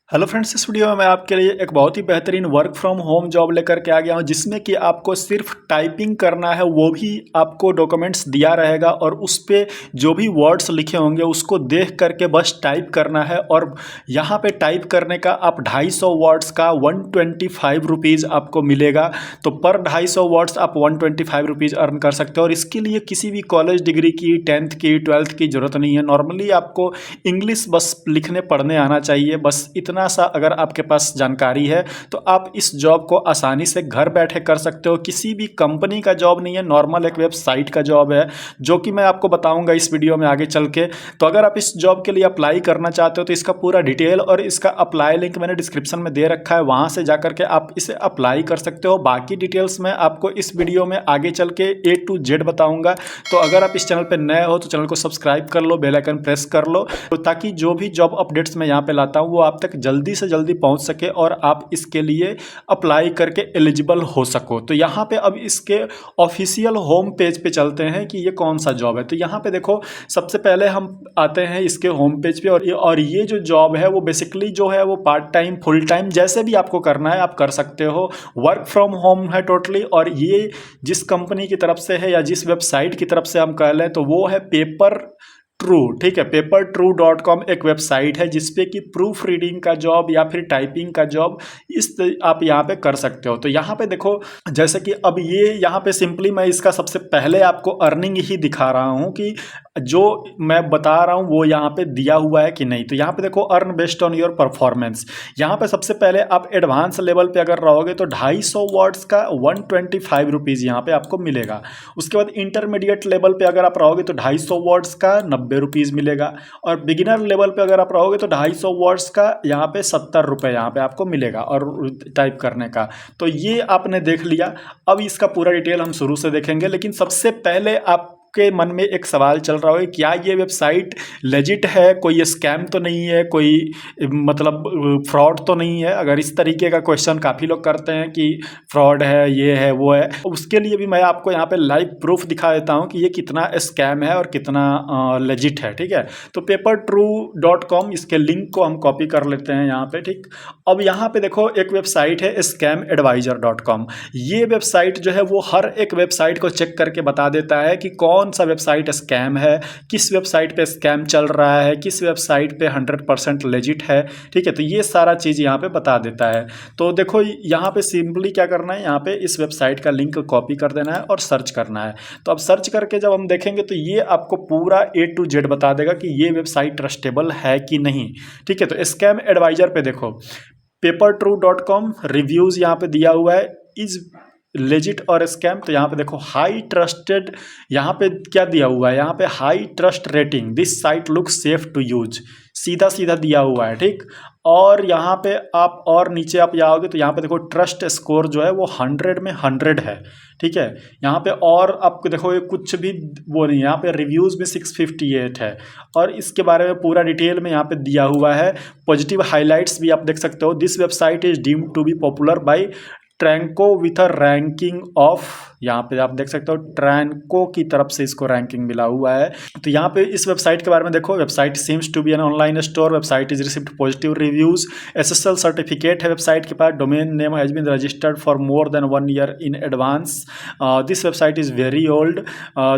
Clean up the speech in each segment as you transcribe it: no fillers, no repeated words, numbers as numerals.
Hello friends, इस video में मैं आपके लिए एक बहुत ही बेहतरीन वर्क फ्रॉम होम जॉब लेकर के आ गया हूं, जिसमें कि आपको सिर्फ टाइपिंग करना है। वो भी आपको डॉक्यूमेंट्स दिया रहेगा और उस पे जो भी वर्ड्स लिखे होंगे उसको देख करके बस टाइप करना है। और यहाँ पे टाइप करने का आप 250 वर्ड्स का 125 रुपीज़ आपको मिलेगा। तो पर 250 वर्ड्स आप 125 रुपीज़ अर्न कर सकते हो। और इसके लिए किसी भी कॉलेज डिग्री की, 10th की, 12th की ज़रूरत नहीं है। नॉर्मली आपको इंग्लिश बस लिखने पढ़ने आना चाहिए। बस इतना सा अगर आपके पास जानकारी है तो आप इस जॉब को आसानी से घर बैठे कर सकते हो। किसी भी कंपनी का जॉब नहीं है, नॉर्मल एक वेबसाइट का जॉब है, जो कि मैं आपको बताऊंगा इस वीडियो में आगे चल के। तो अगर आप इस जॉब के लिए अप्लाई करना चाहते हो तो इसका पूरा डिटेल और इसका अप्लाई लिंक मैंने डिस्क्रिप्शन में दे रखा है, वहां से जाकर के आप इसे अप्लाई कर सकते हो। बाकी डिटेल्स मैं आपको इस वीडियो में आगे चल के A to Z बताऊंगा। तो अगर आप इस चैनल पर नए हो तो चैनल को सब्सक्राइब कर लो, बेल आइकन प्रेस कर लो, तो ताकि जो भी जॉब अपडेट्स मैं यहाँ पे लाता हूँ वो आप तक जल्दी से जल्दी पहुंच सके और आप इसके लिए अप्लाई करके एलिजिबल हो सको। तो यहाँ पे अब इसके ऑफिशियल होम पेज पे चलते हैं कि ये कौन सा जॉब है। तो यहाँ पे देखो, सबसे पहले हम आते हैं इसके होम पेज पे। और ये जो जॉब है वो बेसिकली जो है वो पार्ट टाइम, फुल टाइम, जैसे भी आपको करना है आप कर सकते हो। वर्क फ्रॉम होम है टोटली। और ये जिस कंपनी की तरफ से है या जिस वेबसाइट की तरफ से हम कह लें तो वो है पेपर ट्रू। ठीक है, papertrue.com एक वेबसाइट है जिसपे कि प्रूफ रीडिंग का जॉब या फिर टाइपिंग का जॉब आप यहाँ पे कर सकते हो। तो यहाँ पे देखो, जैसे कि अब ये यहाँ पे सिंपली मैं इसका सबसे पहले आपको अर्निंग ही दिखा रहा हूँ कि जो मैं बता रहा हूँ वो यहाँ पे दिया हुआ है कि नहीं। तो यहाँ पे देखो, earn based on your performance. यहाँ पे सबसे पहले आप एडवांस लेवल पे अगर रहोगे तो 250 वर्ड्स का 125 रुपीज़ यहाँ पे आपको मिलेगा। उसके बाद इंटरमीडिएट लेवल पे अगर आप रहोगे तो 250 वर्ड्स का 90 रुपीज़ मिलेगा। और बिगिनर लेवल पे अगर आप रहोगे तो 250 वर्ड्स का यहाँ पे 70 रुपये यहाँ पे आपको मिलेगा और टाइप करने का। तो ये आपने देख लिया। अब इसका पूरा डिटेल हम शुरू से देखेंगे, लेकिन सबसे पहले आप के मन में एक सवाल चल रहा है, क्या ये वेबसाइट लेजिट है, कोई स्कैम तो नहीं है, कोई मतलब फ्रॉड तो नहीं है। अगर इस तरीके का क्वेश्चन काफ़ी लोग करते हैं कि फ्रॉड है, ये है, वो है, उसके लिए भी मैं आपको यहाँ पे लाइव प्रूफ दिखा देता हूँ कि ये कितना स्कैम है और कितना लेजिट है। ठीक है, तो papertrue.com, इसके लिंक को हम कॉपी कर लेते हैं यहाँ पे। ठीक, अब यहाँ पे देखो एक वेबसाइट है scamadvisor.com। ये वेबसाइट जो है वो हर एक वेबसाइट को चेक करके बता देता है कि कौन सा वेबसाइट स्कैम है, किस वेबसाइट पे स्कैम चल रहा है, किस वेबसाइट पे 100% लेजिट है। ठीक है, तो ये सारा चीज़ यहाँ पे बता देता है। तो देखो, यहाँ पे सिंपली क्या करना है, यहाँ पे इस वेबसाइट का लिंक कॉपी कर देना है और सर्च करना है। तो अब सर्च करके जब हम देखेंगे तो ये आपको पूरा A to Z बता देगा कि ये वेबसाइट ट्रस्टेबल है कि नहीं। ठीक है, तो स्कैम एडवाइजर पे देखो, papertrue.com रिव्यूज़ यहाँ पे दिया हुआ है, इज लेजिट और स्कैम। तो यहाँ पे देखो हाई ट्रस्टेड, यहाँ पे क्या दिया हुआ है, यहाँ पे high trust rating, this site look safe to use, सीधा सीधा दिया हुआ है। ठीक, और यहाँ पे आप और नीचे आप जाओगे तो यहाँ पे देखो ट्रस्ट स्कोर जो है वो 100 में 100 है। ठीक है, यहाँ पे और आपको देखो ये कुछ भी वो नहीं, यहाँ पे रिव्यूज़ में 658 है और इसके बारे में पूरा डिटेल में यहाँ पे दिया हुआ है। पॉजिटिव हाईलाइट्स भी आप देख सकते हो, this website is deemed to be popular by Tranco with a ranking of, यहाँ पे आप देख सकते हो ट्रैंको की तरफ से इसको रैंकिंग मिला हुआ है। तो यहाँ पे इस वेबसाइट के बारे में देखो, website seems to be an online store, website is received positive reviews, SSL certificate है वेबसाइट के पास, domain name has been registered for more than 1 year in advance, this website is very old,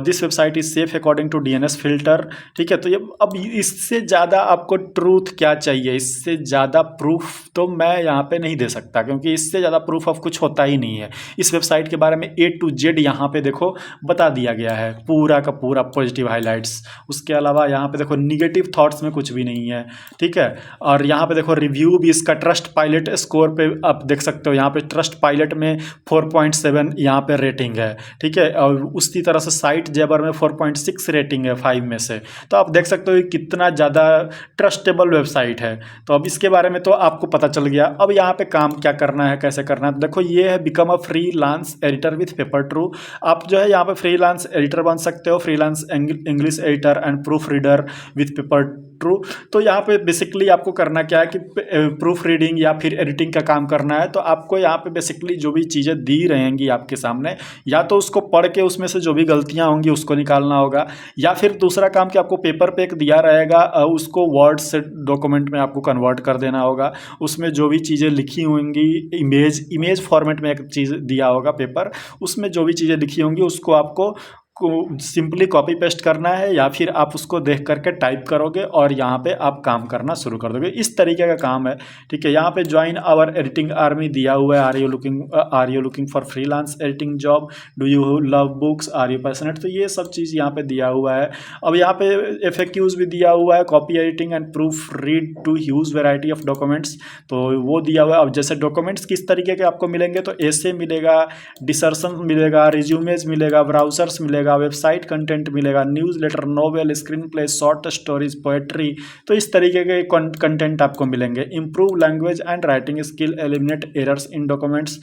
this website is safe according to DNS filter. ठीक है, तो ये अब इससे ज़्यादा आपको ट्रूथ क्या चाहिए, इससे ज़्यादा प्रूफ तो मैं यहाँ पे नहीं दे सकता, क्योंकि इससे ज़्यादा प्रूफ ऑफ कुछ होता ही नहीं है। इस वेबसाइट के बारे में A to Z यहाँ पे देखो बता दिया गया है, पूरा का पूरा पॉजिटिव हाइलाइट्स। उसके अलावा यहाँ पे देखो निगेटिव थॉट्स में कुछ भी नहीं है। ठीक है, और यहाँ पे देखो रिव्यू भी इसका ट्रस्ट पायलट स्कोर पे आप देख सकते हो, यहाँ पे ट्रस्ट पायलट में 4.7 यहाँ पे रेटिंग है। ठीक है, और उसी तरह से साइट जेबर में 4.6 रेटिंग है 5 में से। तो आप देख सकते हो कि कितना ज़्यादा ट्रस्टेबल वेबसाइट है। तो अब इसके बारे में तो आपको पता चल गया। अब यहाँ पे काम क्या करना है, कैसे करना है, तो देखो ये है become a freelance editor with Papertrue. आप जो है यहाँ पे फ्रीलांस एडिटर बन सकते हो, freelance English editor and proof reader with true. तो यहाँ पे बेसिकली आपको करना क्या है कि प्रूफ रीडिंग या फिर एडिटिंग का काम करना है। तो आपको यहाँ पे बेसिकली जो भी चीज़ें दी रहेंगी आपके सामने, या तो उसको पढ़ के उसमें से जो भी गलतियाँ होंगी उसको निकालना होगा, या फिर दूसरा काम कि आपको पेपर पे एक दिया रहेगा, उसको वर्ड से डॉक्यूमेंट में आपको कन्वर्ट कर देना होगा। उसमें जो भी चीज़ें लिखी होंगी, इमेज फॉर्मेट में एक चीज़ दिया होगा पेपर, उसमें जो भी चीज़ें लिखी होंगी उसको आपको सिंपली कॉपी पेस्ट करना है, या फिर आप उसको देख करके टाइप करोगे और यहाँ पे आप काम करना शुरू कर दोगे। इस तरीके का काम है, ठीक है। यहाँ पे ज्वाइन आवर एडिटिंग आर्मी दिया हुआ है। Are you looking for freelance editing job, do you love books, are you passionate. तो ये सब चीज़ यहाँ पे दिया हुआ है। अब यहाँ पे FAQs भी दिया हुआ है, copy editing and proof read to huge variety of documents, तो वो दिया हुआ है। अब जैसे डॉक्यूमेंट्स किस तरीके के आपको मिलेंगे, तो ऐसे मिलेगा, डिसर्शन मिलेगा, रिज्यूमेज मिलेगा, ब्राउजर्स मिलेगा, वेबसाइट कंटेंट मिलेगा, newsletter, novel, screen play, short stories, poetry. तो इस तरीके के कंटेंट आपको मिलेंगे। Improve language and writing skill, eliminate errors in documents,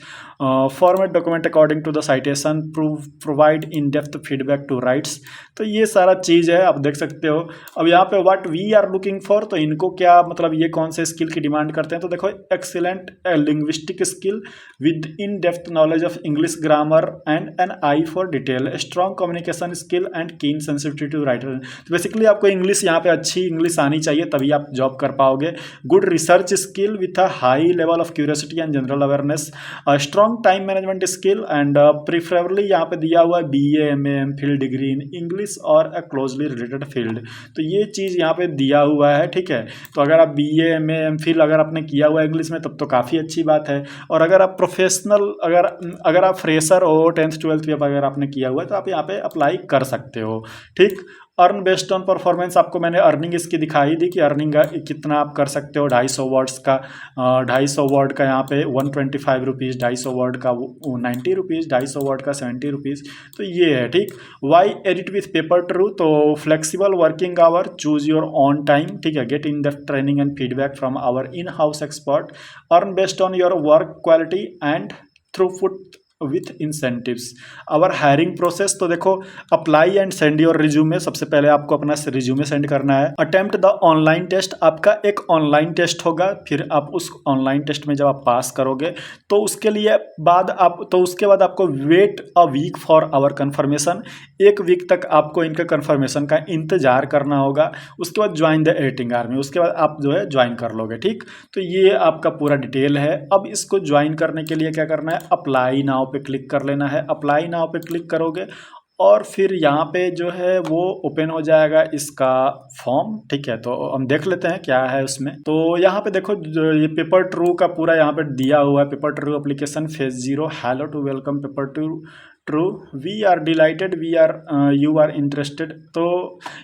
format document according to the citation, provide in depth feedback to writers. तो ये सारा चीज़ है, आप देख सकते हो। अब यहाँ पे what we are looking for, तो इनको क्या मतलब ये कौन से स्किल की डिमांड करते हैं, तो देखो excellent linguistic skill with in depth knowledge of English grammar and an eye for detail, strong communication skill and keen sensitivity to writer. तो बेसिकली आपको इंग्लिश यहाँ पे अच्छी इंग्लिश आनी चाहिए, तभी आप जॉब कर पाओगे। Good research skill with a high level of curiosity and general awareness, strong time management skill and preferably यहाँ पे दिया हुआ है BA MA MPhil degree in English और अ क्लोजली रिलेटेड फील्ड। तो ये चीज़ यहाँ पे दिया हुआ है, ठीक है। तो अगर आप BA MA MPhil अगर आपने किया हुआ है इंग्लिश में, तब तो काफ़ी अच्छी बात है। और अगर आप प्रोफेशनल, अगर आप फ्रेशर हो, 10th 12th भी अगर आपने किया हुआ है, तो आप यहाँ पे अप्लाई कर सकते हो, ठीक। अर्न बेस्ड ऑन परफॉर्मेंस, आपको मैंने अर्निंग इसकी दिखाई दी कि अर्निंग कितना आप कर सकते हो। 250 वर्ड्स का 250 वर्ड का यहाँ पे 125 रुपीज़, 250 वर्ड का 90 रुपीज़, 250 वर्ड का 70 रुपीज़। तो ये है, ठीक। Why edit with paper true, तो flexible working hour, choose your own time, ठीक है। Get in the training and feedback from our in house expert, earn based on your work quality and throughput with incentives. Our hiring process, तो देखो apply and send your resume, सबसे पहले आपको अपना resume send करना है। Attempt the online test, आपका एक ऑनलाइन टेस्ट होगा, फिर आप उस ऑनलाइन टेस्ट में जब आप पास करोगे तो उसके बाद आपको wait a week for our confirmation, 1 week तक आपको इनका कन्फर्मेशन का इंतजार करना होगा। उसके बाद ज्वाइन द एडिटिंग आर्मी, उसके बाद आप जो है ज्वाइन कर लोगे, ठीक। तो ये आपका पूरा डिटेल है। अब इसको ज्वाइन करने के लिए क्या करना है, अप्लाई नाउ पे क्लिक कर लेना है। अप्लाई नाउ पे क्लिक करोगे और फिर यहाँ पे जो है वो ओपन हो जाएगा इसका फॉर्म, ठीक है। तो हम देख लेते हैं क्या है उसमें। तो यहाँ पे देखो ये पेपर ट्रू का पूरा यहाँ पे दिया हुआ है, paper true application phase 0, hello to welcome paper true, we are delighted, you are interested. तो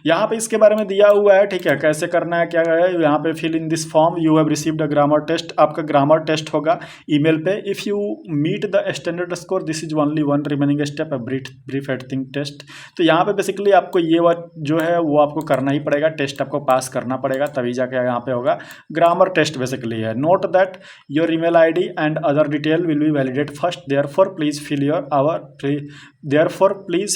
यहाँ पे इसके बारे में दिया हुआ है, ठीक है, कैसे करना है, क्या है। यहाँ पे fill in this form, you have received a grammar test, आपका ग्रामर टेस्ट होगा ईमेल पे। If you meet the standard score, this is only one remaining step, a brief editing test. तो यहाँ पे बेसिकली आपको ये जो है वो आपको करना ही पड़ेगा, टेस्ट आपको पास करना पड़ेगा, तभी जाके यहाँ पे होगा। ग्रामर टेस्ट बेसिकली है। Note that your email ID and other detail will be validate first, therefore please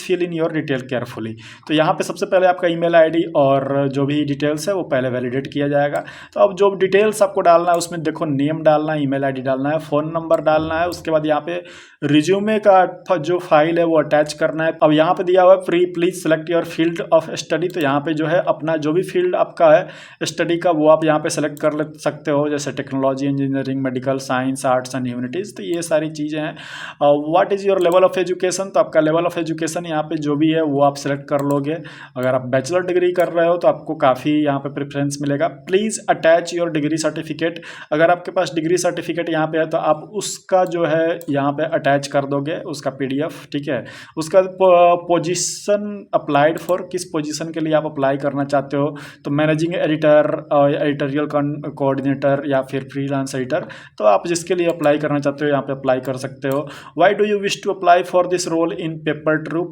fill in your detail carefully. तो यहाँ पे सबसे पहले आपका ईमेल ID और जो भी डिटेल्स है वो पहले वैलिडेट किया जाएगा। तो अब जो डिटेल्स आपको डालना है उसमें देखो नेम डालना है, ईमेल ID डालना है, फ़ोन नंबर डालना है। उसके बाद यहाँ पे रिज्यूमे का जो फाइल है वो अटैच करना है। अब यहाँ पे दिया हुआ है please select your field of study, तो यहाँ पे जो है अपना जो भी फील्ड आपका है स्टडी का वो आप यहाँ पे सेलेक्ट कर सकते हो, जैसे technology, engineering, medical, science, arts and humanities. तो ये सारी चीज़ें हैं। What is your level of education, तो आपका लेवल ऑफ एजुकेशन यहाँ पे जो भी है वो आप सेलेक्ट कर लोगे। अगर आप बैचलर डिग्री कर रहे हो तो आपको काफ़ी यहाँ पे प्रेफरेंस मिलेगा। Please attach your degree certificate, अगर आपके पास डिग्री सर्टिफिकेट यहाँ पे है तो आप उसका जो है यहाँ पे अटैच कर दोगे, उसका PDF, ठीक है। उसका पोजीशन अप्लाइड फॉर, किस पोजीशन के लिए आप अप्लाई करना चाहते हो, तो मैनेजिंग एडिटर, एडिटोरियल कोऑर्डिनेटर या फिर फ्रीलांस एडिटर, तो आप जिसके लिए अप्लाई करना चाहते हो यहाँ पे अप्लाई कर सकते हो। Why do you wish to apply for this this role in paper true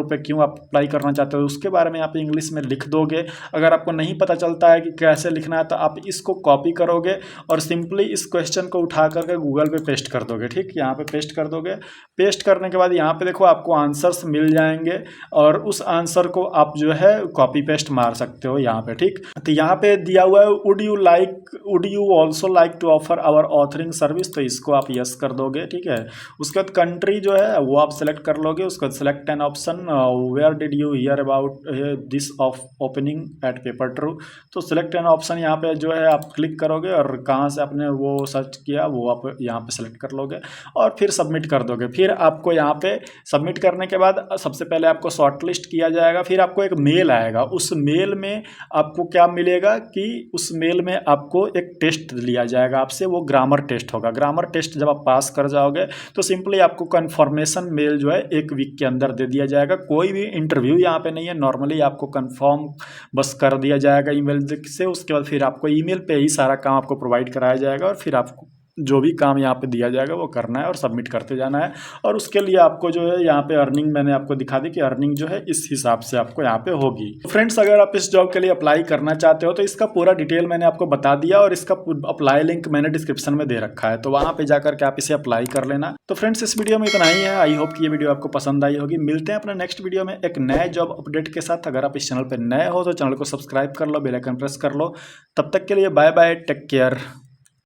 पे क्यों आप अप्लाई करना चाहते हो उसके बारे में आप इंग्लिश में लिख दोगे। अगर आपको नहीं पता चलता है कि कैसे लिखना है तो आप इसको कॉपी करोगे और सिंपली इस क्वेश्चन को उठा करके गूगल पे पेस्ट कर दोगे। ठीक, यहाँ पे पेस्ट कर दोगे। पेस्ट करने के बाद यहाँ पे देखो आपको आंसर्स मिल जाएंगे और उस आंसर को आप जो है कॉपी पेस्ट मार सकते हो यहाँ पे। ठीक, तो यहाँ पे दिया हुआ है would you also like to offer our authoring service, तो इसको आप यस कर दोगे। ठीक है, उसके बाद कंट्री जो है वो आप सेलेक्ट कर लोगे। उसके बाद select an option where did you hear about this of opening at paper true, तो सेलेक्ट एन ऑप्शन यहाँ पे जो है आप क्लिक करोगे और कहाँ से आपने वो सर्च किया वो आप यहाँ पे सेलेक्ट कर लोगे और फिर सबमिट कर दोगे। फिर आपको यहाँ पे सबमिट करने के बाद सबसे पहले आपको शॉर्ट लिस्ट किया जाएगा, फिर आपको एक मेल आएगा। उस मेल में आपको क्या मिलेगा कि उस मेल में आपको एक टेस्ट लिया जाएगा आपसे, वो ग्रामर टेस्ट होगा। ग्रामर टेस्ट जब आप पास कर जाओगे तो सिंपली आपको कंफर्मेशन मेल जो है 1 वीक के अंदर दे दिया जाएगा। कोई भी इंटरव्यू यहाँ पे नहीं है, नॉर्मली आपको कंफर्म बस कर दिया जाएगा ईमेल से। उसके बाद फिर आपको ईमेल पे ही सारा काम आपको प्रोवाइड कराया जाएगा और फिर आपको जो भी काम यहाँ पे दिया जाएगा वो करना है और सबमिट करते जाना है। और उसके लिए आपको जो है यहाँ पे अर्निंग मैंने आपको दिखा दी कि अर्निंग जो है इस हिसाब से आपको यहाँ पे होगी। तो फ्रेंड्स, अगर आप इस जॉब के लिए अप्लाई करना चाहते हो तो इसका पूरा डिटेल मैंने आपको बता दिया और इसका अप्लाई लिंक मैंने डिस्क्रिप्शन में दे रखा है, तो वहाँ पे जाकर के आप इसे अप्लाई कर लेना। तो फ्रेंड्स, इस वीडियो में इतना ही है। आई होप कि ये वीडियो आपको पसंद आई होगी। मिलते हैं अपने नेक्स्ट वीडियो में एक नए जॉब अपडेट के साथ। अगर आप इस चैनल पर नए हो तो चैनल को सब्सक्राइब कर लो, बेल आइकन प्रेस कर लो। तब तक के लिए बाय बाय, टेक केयर।